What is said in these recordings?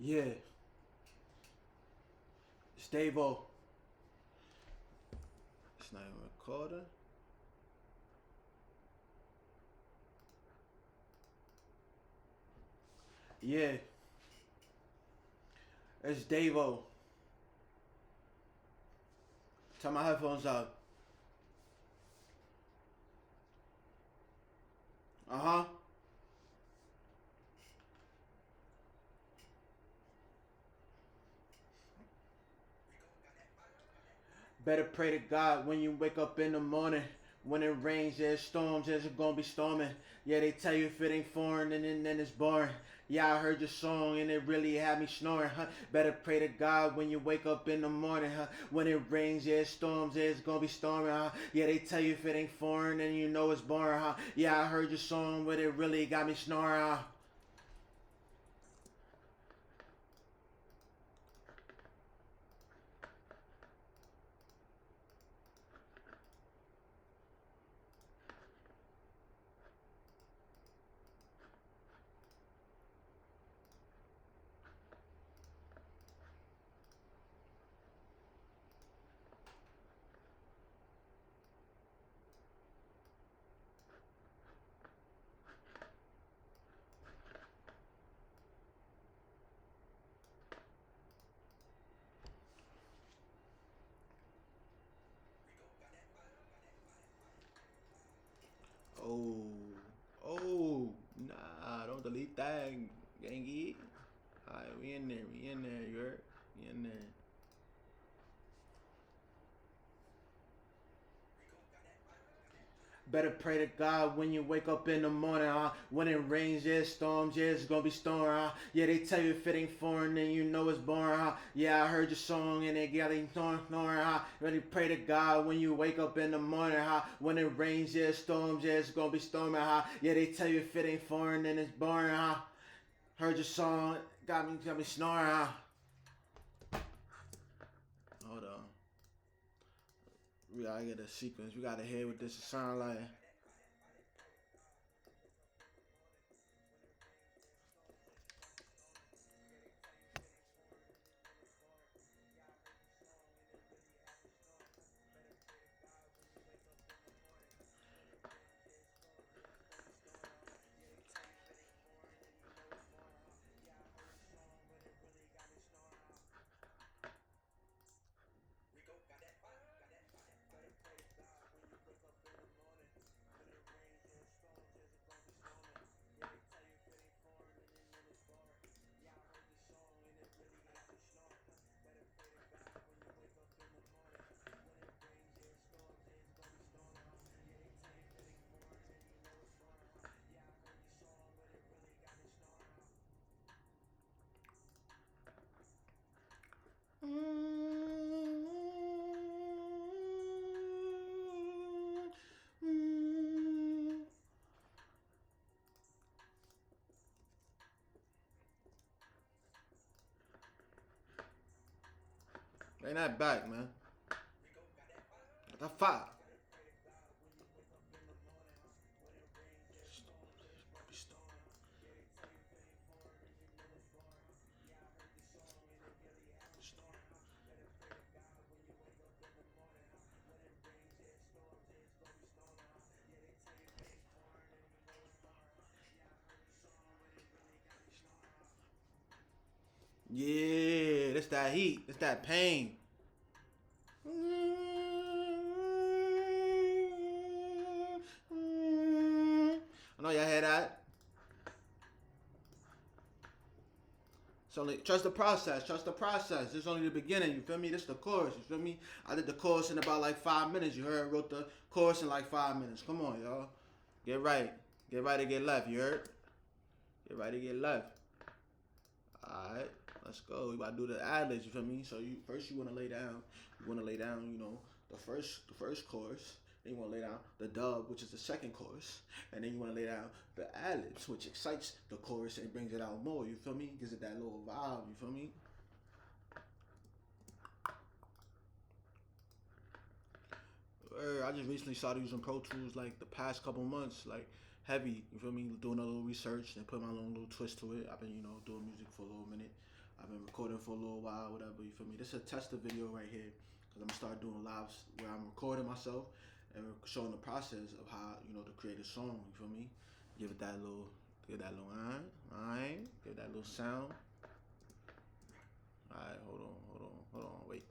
Yeah, Stavo. It's not even recording. Yeah, it's Davo. Turn my headphones out. Uh huh. Better pray to God when you wake up in the morning. When it rains, there's storms, there's gonna be storming. Yeah, they tell you if it ain't foreign, then it's boring. Yeah, I heard your song and it really had me snoring, huh? Better pray to God when you wake up in the morning, huh? When it rains, there's storms, there's gonna be storming, huh? Yeah, they tell you if it ain't foreign, then you know it's boring, huh? Yeah, I heard your song, but it really got me snoring, huh? Oh, oh, nah, don't delete that, gangy. Alright, we in there, you heard? We in there. Better pray to God when you wake up in the morning, huh? When it rains, yeah, storms, yeah, it's gonna be storm, huh? Yeah, they tell you if it ain't foreign, then you know it's boring, huh? Yeah, I heard your song and it got me snoring, huh? Better pray to God when you wake up in the morning, huh? When it rains, yeah, storms, yeah, it's gonna be storming, huh? Yeah, they tell you if it ain't foreign, then it's boring, huh? Heard your song, got me snoring, huh? Hold on. We gotta get a sequence. We gotta hear what this sound like. Ain't that back, man? Got five. Yeah, that's that heat. That's that pain. I know y'all hear that. So trust the process. Trust the process. This is only the beginning. You feel me? This is the chorus. You feel me? I did the chorus in about like 5 minutes. You heard? Wrote the chorus in like 5 minutes. Come on, y'all. Get right. Get right or get left. You heard? Get right or get left. Alright, let's go. We about to do the ad-libs, you feel me? So you first you wanna lay down. You wanna lay down, the first chorus. Then you wanna lay down the dub, which is the second chorus. And then you wanna lay down the ad-libs, which excites the chorus and brings it out more, you feel me? Gives it that little vibe, you feel me? I just recently started using Pro Tools like the past couple months, like heavy. You feel me? Doing a little research and put my own little twist to it. I've been, doing music for a little minute. I've been recording for a little while, whatever, you feel me? This is a tester video right here, because I'm going to start doing lives where I'm recording myself and showing the process of how, to create a song, you feel me? Give that little, alright, give that little sound. Alright, hold on, wait.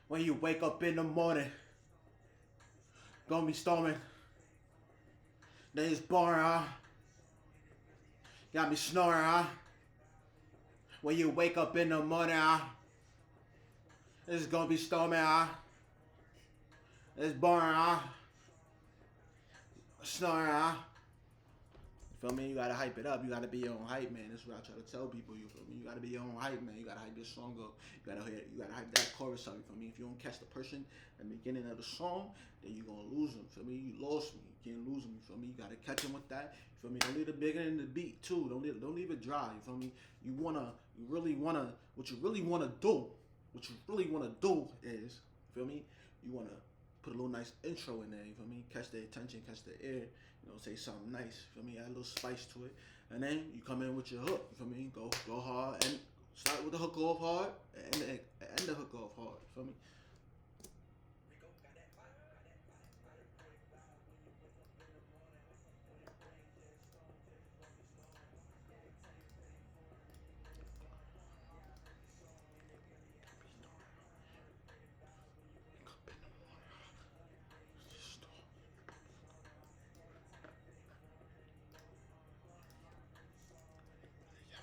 When you wake up in the morning, gonna be storming. Then it's boring, huh? Got me snoring, huh? When you wake up in the morning, huh? It's gonna be storming, huh? It's boring, huh? Snoring, huh? You feel me? You gotta hype it up. You gotta be your own hype man. That's what I try to tell people. You feel me? You gotta be your own hype man. You gotta hype your song up. You gotta hype that chorus up. You feel me? If you don't catch the person at the beginning of the song, then you gonna lose them. Feel me? You lost me. You can't lose them. You feel me? You gotta catch them with that. You feel me? Don't leave the beginning of the beat too. Don't leave it dry. You feel me? You really wanna. What you really wanna do is, you feel me? You wanna put a little nice intro in there. You feel me? Catch their attention, catch their ear. Say something nice, you feel me? Add a little spice to it. And then you come in with your hook, you feel me? Go hard and start with the hook off hard and end the hook off hard, you feel me?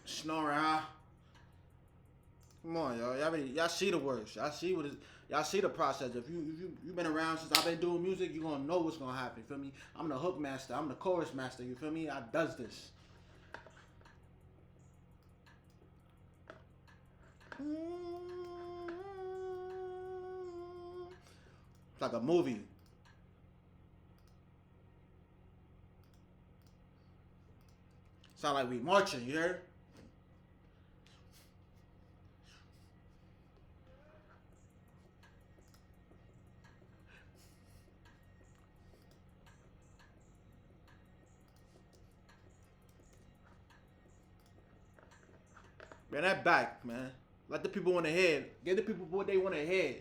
Snoring, huh? Come on, y'all. Y'all see the words. Y'all see the process. If you've been around since I've been doing music, you gonna know what's gonna happen. You feel me? I'm the hook master. I'm the chorus master. You feel me? I does this. It's like a movie. Sound like we marching. You heard? Bring that back, man. Let the people want to hear. Give the people what they want to hear.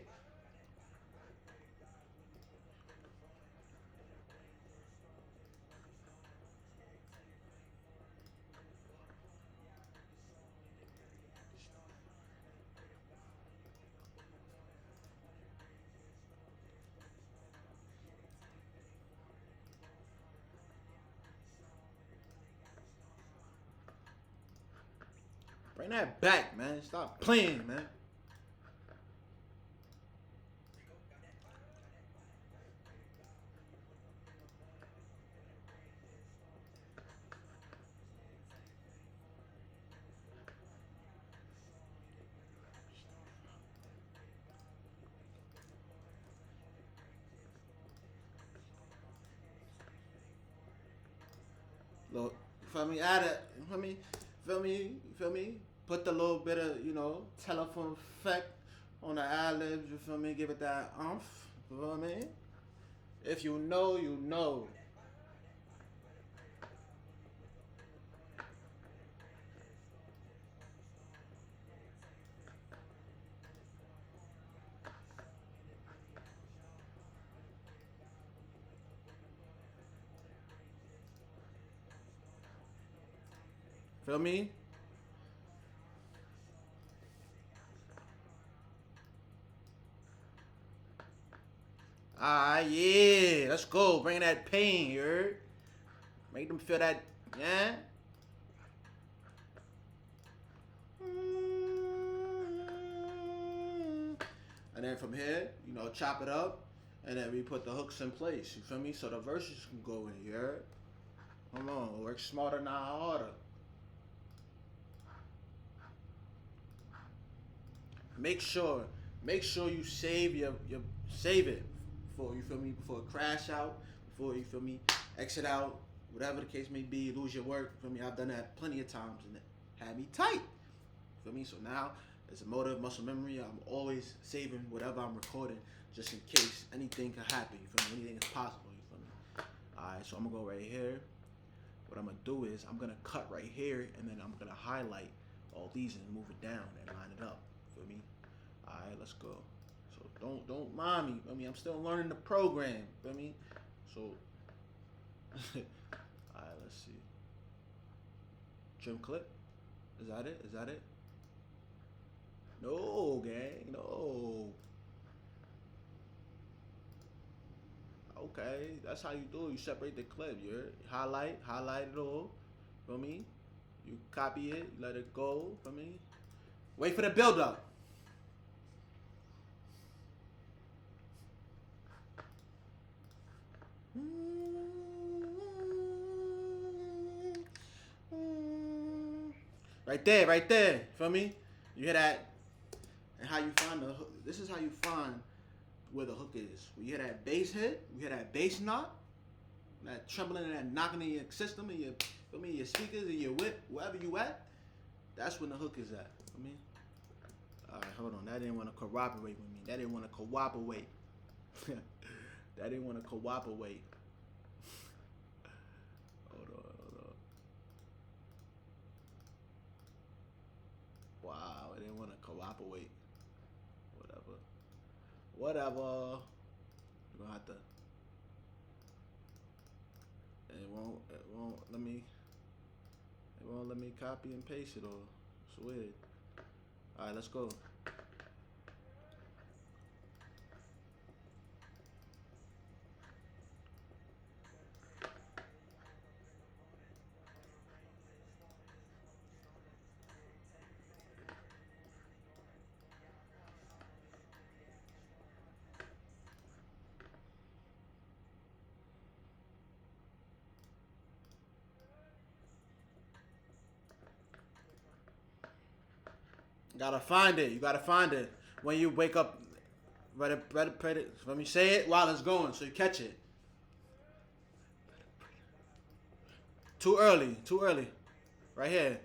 Bring that back, man. Stop playing, man. Look, feel me? Add it. Feel me? Put the little bit of, telephone effect on the ad libs. You feel me? Give it that umph. You feel me? If you know, you know. Feel me? Yeah. Let's go. Bring that pain, you heard? Make them feel that, yeah? And then from here, chop it up. And then we put the hooks in place. You feel me? So the verses can go in, you heard? Come on. Work smarter, not harder. Make sure you save save it before, you feel me, before it crash out, before, you feel me, exit out, whatever the case may be, lose your work. You feel me? I've done that plenty of times and it had me tight. You feel me? So now it's a motive, muscle memory. I'm always saving whatever I'm recording just in case anything could happen. You feel me? Anything is possible. You feel me? Alright, so I'm gonna go right here. What I'm gonna do is I'm gonna cut right here, and then I'm gonna highlight all these and move it down and line it up. Feel me? Alright, let's go. So don't mind me. I mean, I'm still learning the program. Feel me? So alright, let's see. Trim clip. Is that it? Is that it? No, gang. No. Okay, that's how you do it. You separate the clip. You highlight it all. Feel me? You copy it, let it go. Feel me? Wait for the build up. Right there, right there. Feel me? You hear that? And how you find the hook. This is how you find where the hook is. We hear that bass hit, we hear that bass knock, that trembling and that knocking in your system and your, feel me, your speakers and your whip, wherever you at. That's when the hook is at. Feel me? Alright, hold on. That didn't want to cooperate with me. That didn't want to cooperate. That didn't want to cooperate. Hold on. Wow, it didn't want to cooperate. Whatever. You're gonna have to. It won't let me. It won't let me copy and paste it all. It's weird. Alright, let's go. Gotta find it. You gotta find it. When you wake up, let me say it while it's going so you catch it. Too early. Too early. Right here.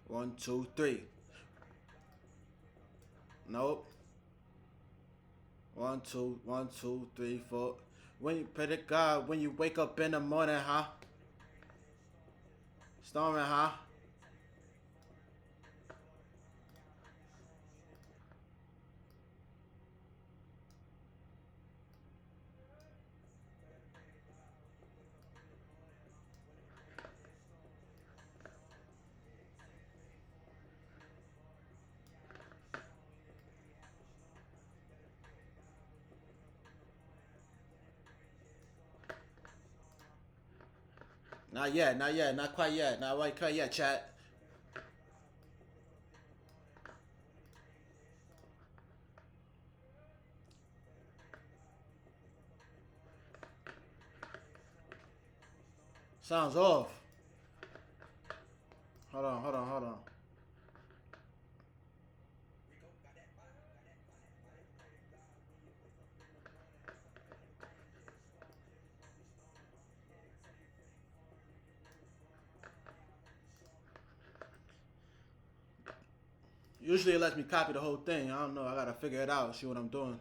One, two, three. Nope. One, two, three, four. When you pray to God, when you wake up in the morning, huh? Storming, huh? Not yet, not quite yet, not quite yet, chat. Sounds off. Hold on. Usually it lets me copy the whole thing. I don't know. I gotta figure it out, see what I'm doing.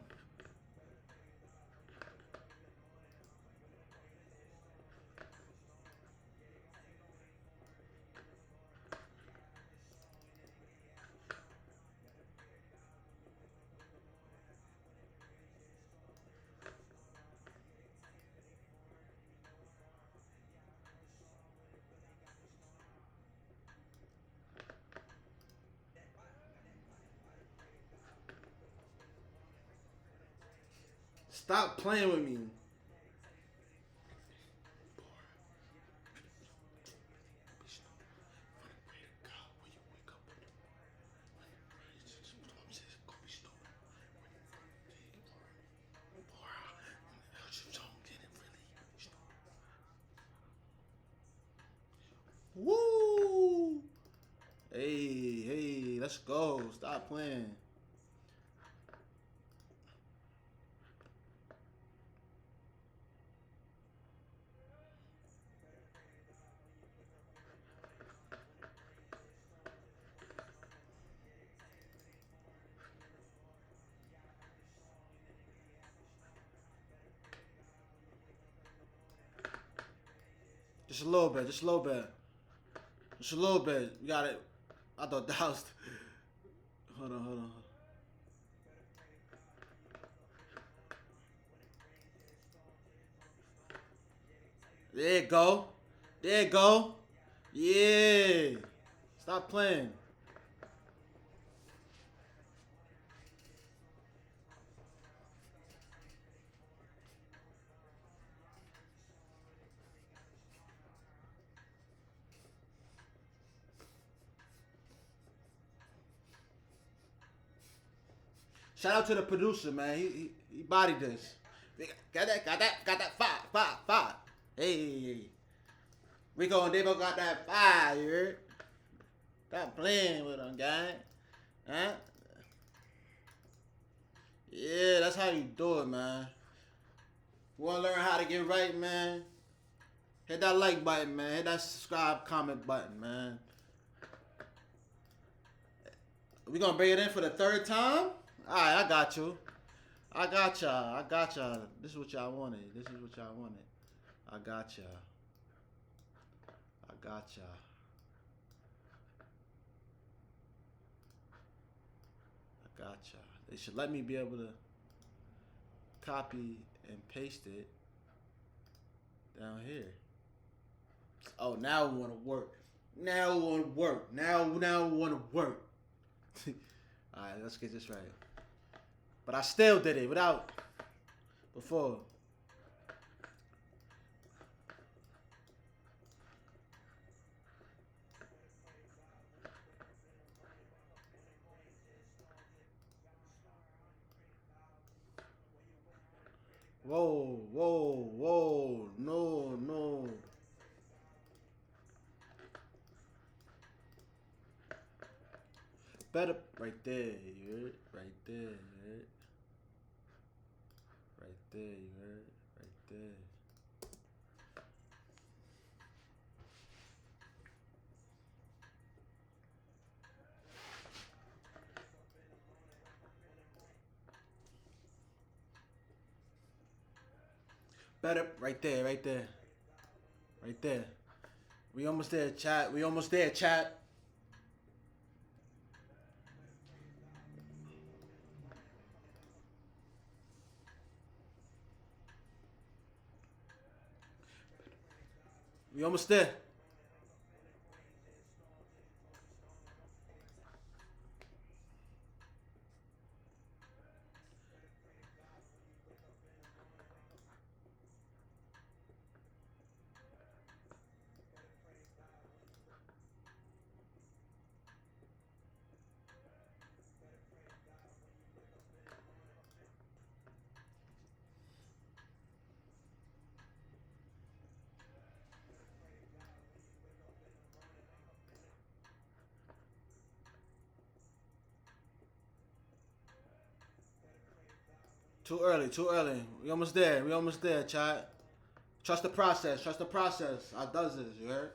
Stop playing with me. Woo! Hey, let's go. Stop playing. Just a little bit. Just a little bit. Just a little bit. You got it. I thought that was. Hold on. Hold on. There you go. There you go. Yeah. Stop playing. Shout out to the producer, man. He bodied this. Got that fire. Hey. Rico and Davo got that fire, you heard? Stop playing with them, guy. Huh? Yeah, that's how you do it, man. You wanna learn how to get right, man? Hit that like button, man. Hit that subscribe, comment button, man. We gonna bring it in for the third time? Alright, I got you. I got y'all. This is what y'all wanted. I got y'all. They should let me be able to copy and paste it down here. Oh, now we want to work. Now we want to work. All right, let's get this right. But I still did it without before. Whoa. No. Better right there, you heard? Right there, you heard? Right there, you heard? Right there. Better right there. Right there. We almost there, chat. We almost there. Too early. We almost there, chat. Trust the process. I does this, you heard?